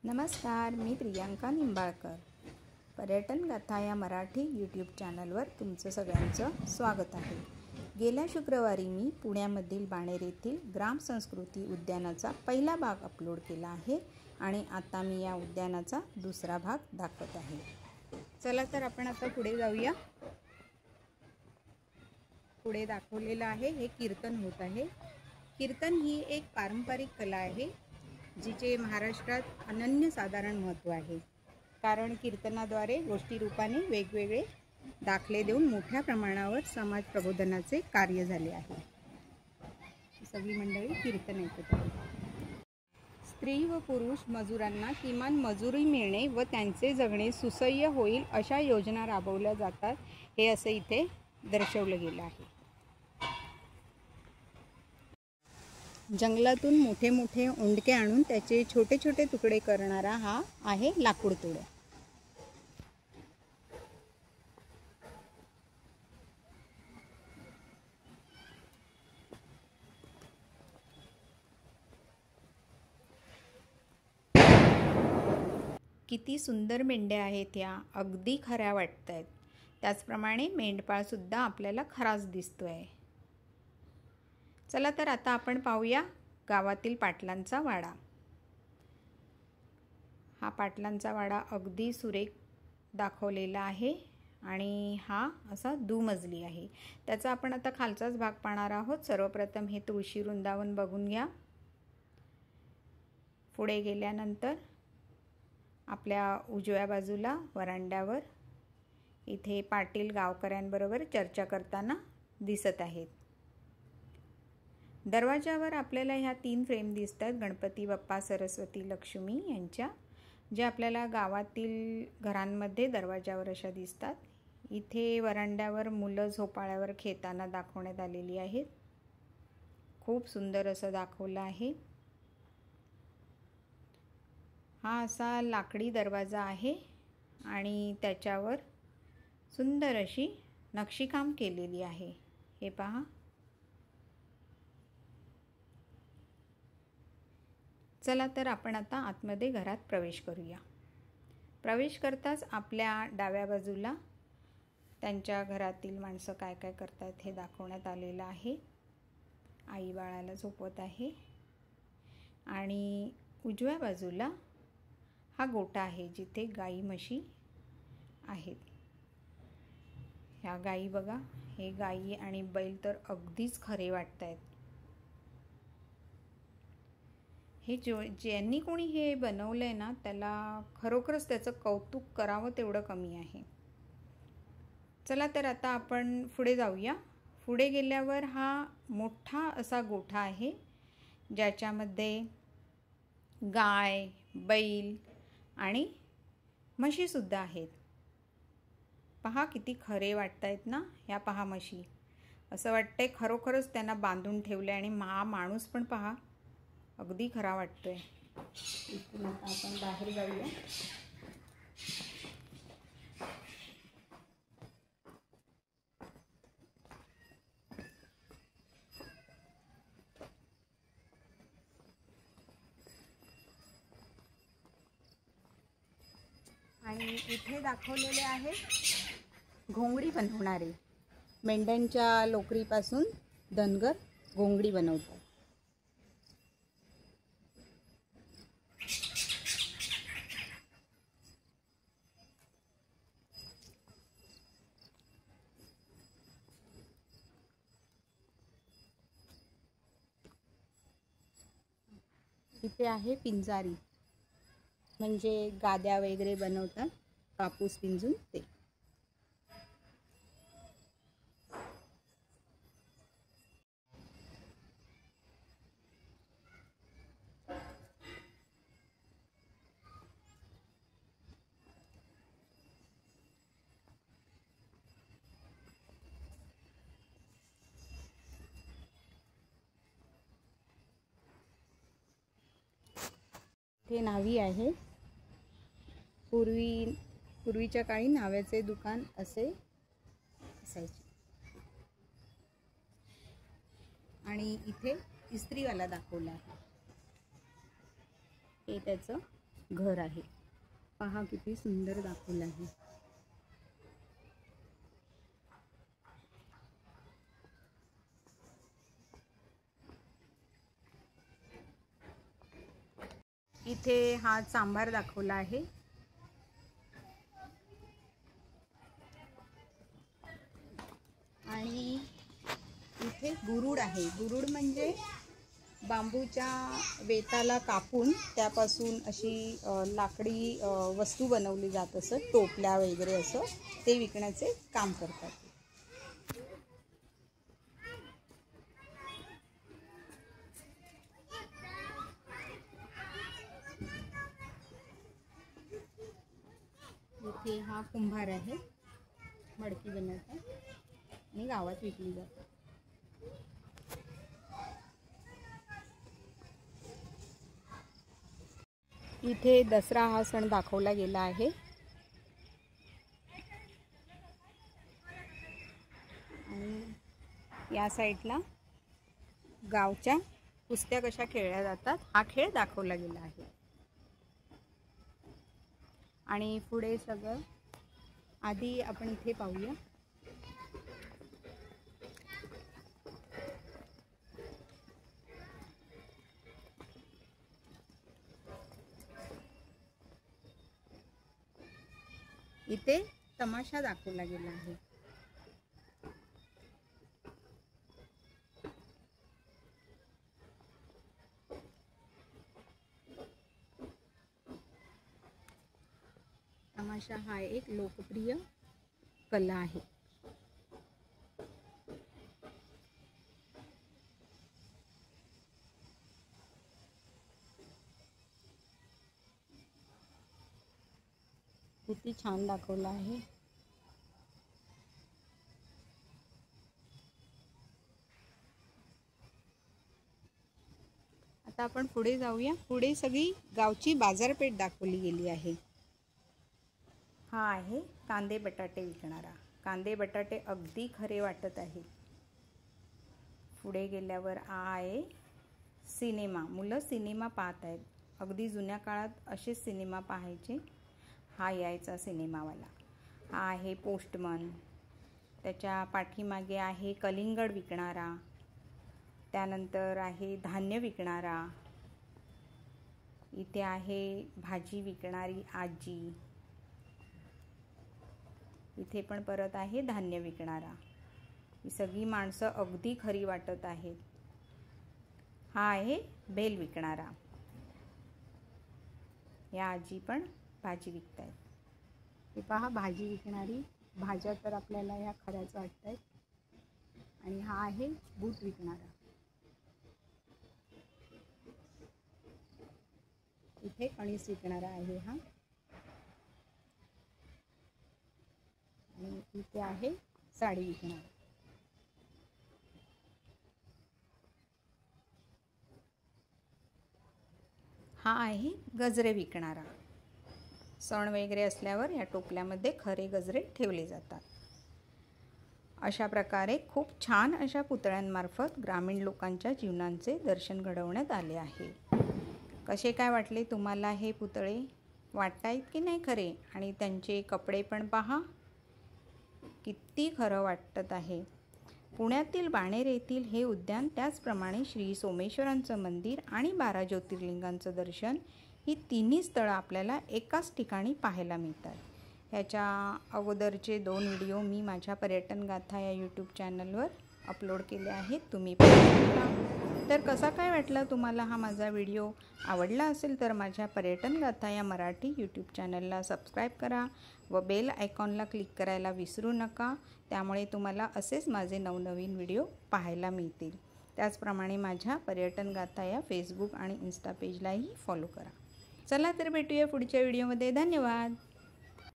नमस्कार, मी प्रियांका निंबाळकर. पर्यटन गाथा या मराठी यूट्यूब चॅनलवर तुमचं सगळ्यांचं स्वागत आहे. गेल्या शुक्रवारी मी पुण्यामधील बाणेर येथील ग्राम संस्कृती उद्यानाचा पहिला भाग अपलोड केला आहे आणि आता मी या उद्यानाचा दुसरा भाग दाखवत आहे. चला तर आपण आता पुढे जाऊया. पुढे दाखवलेलं आहे हे कीर्तन होत आहे. कीर्तन ही एक पारंपरिक कला आहे जिचे महाराष्ट्रात अनन्यसाधारण महत्त्व आहे. कारण कीर्तनाद्वारे गोष्टी रूपाने वेगवेगळे दाखले देऊन मोठ्या प्रमाणावर समाज प्रबोधनाचे कार्य झाले आहे. सगळी मंडळी कीर्तन ऐकत आहे. स्त्री व पुरुष मजुरांना किमान मजुरी मिळणे व त्यांचे जगणे सुसह्य होईल अशा योजना राबवल्या जातात, हे असे इथे दर्शवलं गेलं आहे. जंगलातून मोठे मोठे ओंडके आणून त्याचे छोटे छोटे तुकडे करणारा हा आहे लाकूड तोड. किती सुंदर मेंढ्या आहेत या, अगदी खऱ्या वाटत आहेत. त्याचप्रमाणे मेंढपाळ सुद्धा आपल्याला खराच दिसतोय. चला तर आता आपण पाहूया गावातील पाटलांचा वाडा. हा पाटलांचा वाडा अगदी सुरेख दाखवलेला आहे आणि हा असा दुमजली आहे. त्याचा आपण आता खालचाच भाग पाहणार आहोत. सर्वप्रथम हे तुळशी वृंदावन बघून घ्या. पुढे गेल्यानंतर आपल्या उजव्या बाजूला वरांड्यावर इथे पाटील गावकऱ्यांबरोबर चर्चा करताना दिसत आहेत. दरवाजावर आपल्याला ह्या 3 फ्रेम दिसतात गणपती बाप्पा, सरस्वती, लक्ष्मी यांच्या, ज्या आपल्याला गावातील घरांमध्ये दरवाजावर अशा दिसतात. इथे वरांड्यावर मुलं झोपाळ्यावर खेळताना दाखवण्यात आलेली आहेत. खूप सुंदर असं दाखवलं आहे. हा असा लाकडी दरवाजा आहे आणि त्याच्यावर सुंदर अशी नक्षीकाम केलेली आहे. हे पहा. चला तर आपण आता आतमध्ये घरात प्रवेश करूया. प्रवेश करताच आपल्या डाव्या बाजूला त्यांच्या घरातील माणसं काय काय करतात हे दाखवण्यात आलेलं आहे. आई बाळाला झोपवत आहे आणि उजव्या बाजूला हा गोठा आहे जिथे गाई म्हशी आहेत. ह्या गाई बघा, हे गाई आणि बैल तर अगदीच खरे वाटत आहेत. हे ज्यांनी कोणी हे बनवलंय ना, त्याला खरोखरच त्याचं कौतुक करावं तेवढं कमी आहे. चला तर आता आपण पुढे जाऊया. पुढे गेल्यावर हा मोठा असा गोठा आहे ज्याच्यामध्ये गाय, बैल आणि म्हशीसुद्धा आहेत. पहा किती खरे वाटत आहेत ना ह्या. पहा म्हशी, असं वाटतंय खरोखरच त्यांना बांधून ठेवले आणि माणूस पण पहा अगदी खरा वाटतोय. इथून आता आपण बाहेर जाऊया. आणि इथे दाखवलेले आहे घोंगडी बनवणारे. मेंढ्यांच्या लोकरीपासून धनगर घोंगडी बनवतात. इथे आहे पिंजारी, म्हणजे गाद्या वगैरे बनवतात कापूस पिंजून ते. हे न्हावी आहे. पूर्वीच्या काळी न्हाव्याचे दुकान असे असायचे. आणि इथे इस्त्रीवाला दाखवला आहे. हे त्याचं घर आहे. पहा किती सुंदर दाखवलं आहे. इथे हा चांभार दाखवला आहे. आणि इथे गुरुड आहे. गुरुड म्हणजे बांबूच्या वेताला कापून त्यापासून अशी लाकडी वस्तू बनवली जात असं, टोपल्या वगैरे असं ते विकण्याचे काम करतात. इथे हा कुंभार आहे. मडकी बनवतात आणि गावात विकली जातात. इथे दसरा हा सण दाखवला गेला आहे. आणि या साईडला गावच्या कुस्त्या कशा खेळल्या जातात हा खेळ दाखवला गेला आहे. आणि पुढे सगळं आधी आपण इथे पाहूया. इथे तमाशा दाखवला गेला आहे. तमाशा हा एक लोकप्रिय कला आहे. किती छान दाखवला आहे. आता आपण पुढे जाऊया. पुढे सगळी गावची बाजारपेठ दाखवली गेली आहे. हा आहे कांदे बटाटे विकणारा. कांदे बटाटे अगदी खरे वाटत आहे. पुढे गेल्यावर आहे सिनेमा. मुलं सिनेमा पाहत आहेत. अगदी जुन्या काळात असेच सिनेमा पाहायचे. हा यायचा सिनेमावाला. हा आहे पोस्टमन. त्याच्या पाठीमागे आहे कलिंगड विकणारा. त्यानंतर आहे धान्य विकणारा. इथे आहे भाजी विकणारी आजी. इथे पण परत आहे धान्य विकणारा. ही सगळी माणसं अगदी खरी वाटत आहेत. हा आहे भेल विकणारा. या आजी पण भाजी विकतायत. हे पहा भाजी विकणारी. भाज्या तर आपल्याला या खऱ्याच वाटतायत. आणि हा आहे बूट विकणारा. इथे कणीस विकणारा आहे हा. आणि इथे आहे साडी विकणारा. हा आहे गजरे विकणारा. सण वगैरे असल्यावर या टोपल्यामध्ये खरे गजरे ठेवले जातात. अशा प्रकारे खूप छान अशा पुतळ्यांमार्फत ग्रामीण लोकांच्या जीवनांचे दर्शन घडवण्यात आले आहे. कसे काय वाटले तुम्हाला हे पुतळे? वाटतायत की नाही खरे? आणि त्यांचे कपडे पण पहा किती खरं वाटत आहे. पुण्यातील बाणेर येथील हे उद्यान, त्याचप्रमाणे श्री सोमेश्वरांचं मंदिर आणि 12 ज्योतिर्लिंगांचं दर्शन ही तिन्ही स्थळं आपल्याला एकाच ठिकाणी पाहायला मिळतात. ह्याच्या अगोदरचे 2 व्हिडिओ मी माझ्या पर्यटन गाथा या यूट्यूब चॅनलवर अपलोड केले आहेत. तुम्ही पाहू शकता. तर कसा काय वाटला तुम्हाला हा माझा व्हिडिओ? आवडला असेल तर माझ्या पर्यटन गाथा या मराठी यूट्यूब चॅनलला सबस्क्राईब करा व बेल आयकॉनला क्लिक करायला विसरू नका. त्यामुळे तुम्हाला असेच माझे नवनवीन व्हिडिओ पाहायला मिळतील. त्याचप्रमाणे माझ्या पर्यटन गाथा या फेसबुक आणि इन्स्टा पेजलाही फॉलो करा. चला तर भेटूया पुढच्या व्हिडिओमध्ये. धन्यवाद.